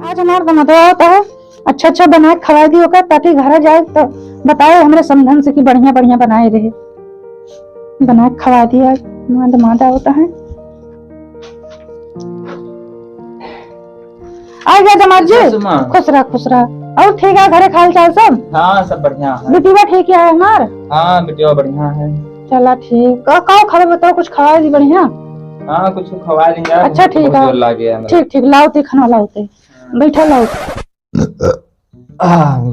आज हमारा दमादवा होता है, अच्छा अच्छा बना के खवा दी होगा ताकि घर जाए तो बताए हमारे समधन से कि बढ़िया बढ़िया बनाए रहे। बना के खवा दिया हमारा दमादा होता है। आ गया दमाद जी, खुश रहा। और ठीक है घरे खाल चाल सब? हाँ सब बढ़िया है। बिटिया ठीक है हमार? हाँ बिटिया बढ़िया है। चला ठीक। का खबर बताओ, कुछ खवा दी बढ़िया? हाँ कुछ खवा लेंगे। अच्छा ठीक है, ठीक लाओ ते खाना लाओ ते बैठा लाओ।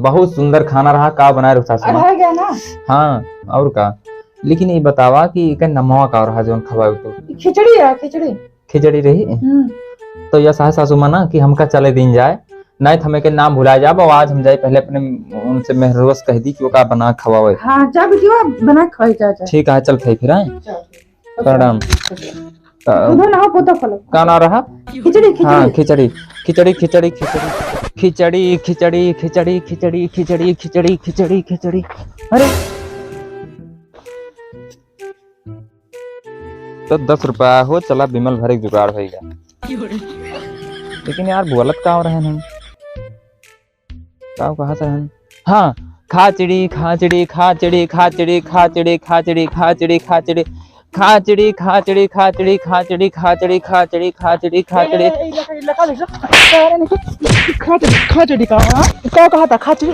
बहुत सुंदर खाना रहा। का बनाए रुसा रह गया ना? हाँ और का, लेकिन ये बतावा कि नमवा का रहा जो खवाए तो? खिचड़ी है, खिचड़ी रही। तो यह सासू मना कि हमका चले दिन जाए, नहीं हमें के नाम भुला जाब और आज हम जाए पहले अपने उनसे मेहरबस कह दी कि वो का बना खवावे। हाँ जा बिटिया बना खवाई जा। ठीक है चल खाई फिर आए। प्रणाम। का ना रहा? खिचड़ी हाँ खिचड़ी खिचड़ी खिचड़ी खिचड़ी खिचड़ी खिचड़ी खिचड़ी खिचड़ी खिचड़ी खिचड़ी खिचड़ी। अरे तो 10 रुपया हो चला, विमल भर एक जुगाड़ होगा। लेकिन यार बोलत का रहे हम कहा से हम? हाँ खाचड़ी खाचड़ी खाचड़ी खाचड़ी खाचड़ी खाचड़ी खाचड़ी खाचड़ी खाचड़ी खाचड़ी खाचड़ी खाचड़ी खाचड़ी खाचड़ी खाचड़ी खाचड़ी खाचड़ी का कहा था? खाचड़ी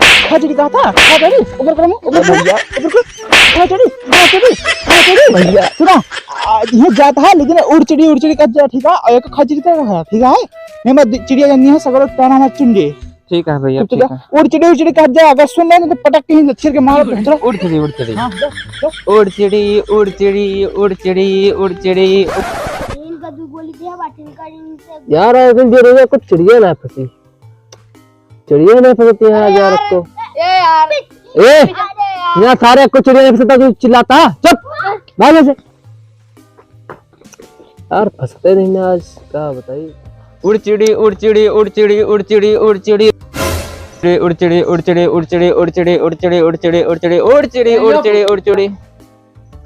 कहा था? खाचड़ी ऊपर करो, ऊपर भैया, खाचड़ी खाचड़ी खाचड़ी भैया सुना ये जाता है, लेकिन उड़चड़ी कट जा। ठीक है एक खाचड़ी का ठीक है। मैं मत चिड़िया जन्नी है सगरो ताना मत चुंगे। ठीक है भैया ठीक है। उड़चड़ी कट जा, अगर सुन ले तो पटक के ही छिर के मार। चलो उड़चड़ी उड़चड़ी उड़चड़ी उड़चड़ी उड़चड़ी उड़चड़ी। यार दिन दे रही है कुछ चिड़िया ना फंसी, चिड़िया नहीं फंसती है यार को। ए यहाँ सारे कुछ चिड़िया नहीं फंसता, तू चिल्लाता चुप भाग से यार। फंसते नहीं ना आज, क्या बताइए। उड़चिड़ी उड़चिड़ी उड़चिड़ी उड़चिड़ी उड़चिड़ी उड़चिड़ी उड़चिड़ी उड़चिड़ी उड़चिड़ी उड़चिड़ी उड़चिड़ी उड़चिड़ी उड़चिड़ी उड़चिड़ी उड़चिड़ी।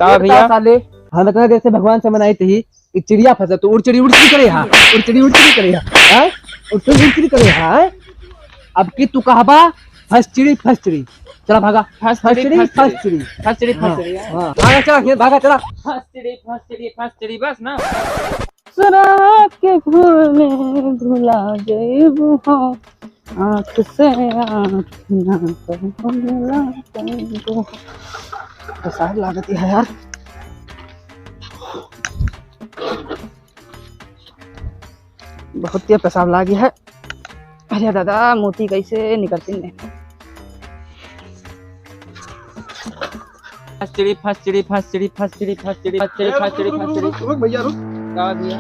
का भैया साले हम कहा जैसे भगवान से मनाई थी कि चिड़िया फंसे तो उड़चिड़ी उड़चिड़ी करे। हाँ उड़चिड़ी उड़चिड़ी करे। हाँ उड़चिड़ी उड़चिड़ी करे। हाँ अब की तू कहबा फसचिड़ी चला भागा। फसचिड़ी फसचिड़ी फसचिड़ी फसचिड़ी। हाँ भागा चला भागा चला। फसचिड़ी फसचिड़ी फसचिड़ी बस ना। शराब के फूल में भुला जाइबू आँख से आँख ना भुला जाइबू। साहब लागत है यार। बहुत तेज पेशाब लागी है। अरे दादा मोती कैसे निकलती नहीं। फसचिड़ी फसचिड़ी फसचिड़ी फसचिड़ी फसचिड़ी फसचिड़ी फसचिड़ी फसचिड़ी। रुक भैया रुक। का भैया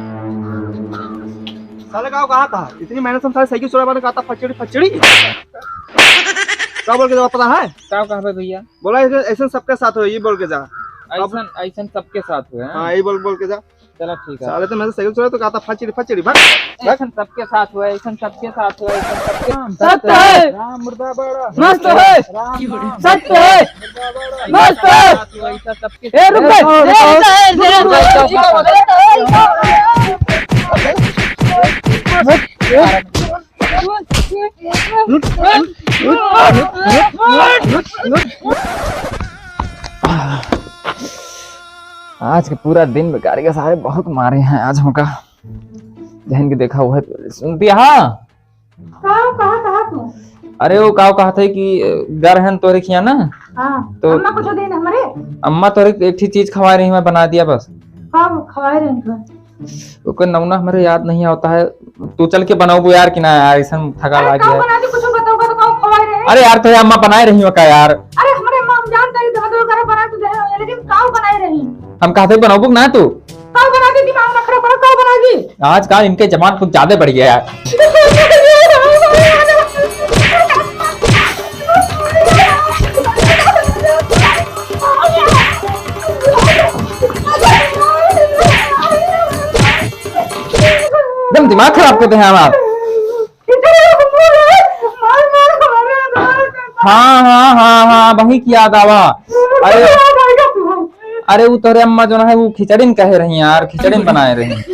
साले गाँव कहा था? इतनी मेहनत से साले साइकिल चलाने का था। फचड़ी फचड़ी क्या बोल के जा पता है? क्या कहा भैया? बोला ऐसा सबके साथ हो, ये बोल के जा। ऐसा ऐसा सबके साथ हुए। हाँ यही बोल के जा। चलो ठीक है। साले तो मैं साइकिल चला तो कहा था फचड़ी फचड़ी भाग। ऐसा सबके साथ हुआ, ऐसा सबके साथ हुआ, ऐसा सबके सत्य है, राम मुर्दा बड़ा मस्त है, सत्य है, मस्त है। ऐसा सबके ए रुक आज का पूरा दिन बेकार के सारे बहुत मारे हैं आज हमका। जहन के देखा हुआ है सुनती। हाँ कहा तू? अरे वो काव कहा था कि गरहन तोरे खिया ना। हाँ तो अम्मा कुछ देना हमारे। अम्मा तोरे एक ही चीज खवा रही, मैं बना दिया बस। हाँ खवाए रहे उसका नमूना हमारे याद नहीं आता है। तू चल के बनाओ यार कि ना यार, ऐसा थका लग गया। कुछ बताओगा तो खवाए रहे। अरे यार तो अम्मा बनाए रही हो का यार? अरे हमारे अम्मा हम जानते हैं दो करे बना तू दे, लेकिन काव बनाए रही। हम कहते बनाओ ना तू काव बना के दिमाग में खड़ा करो, काव बना दी। आजकल इनके जमान कुछ ज्यादा बढ़ गया यार। एकदम दिमाग खराब करते हैं हम आप। हाँ हाँ हाँ हाँ वही की याद आवा। अरे वो तोरे अम्मा जो है वो खिचड़ी कह रही हैं यार, खिचड़ी बनाए रही हैं।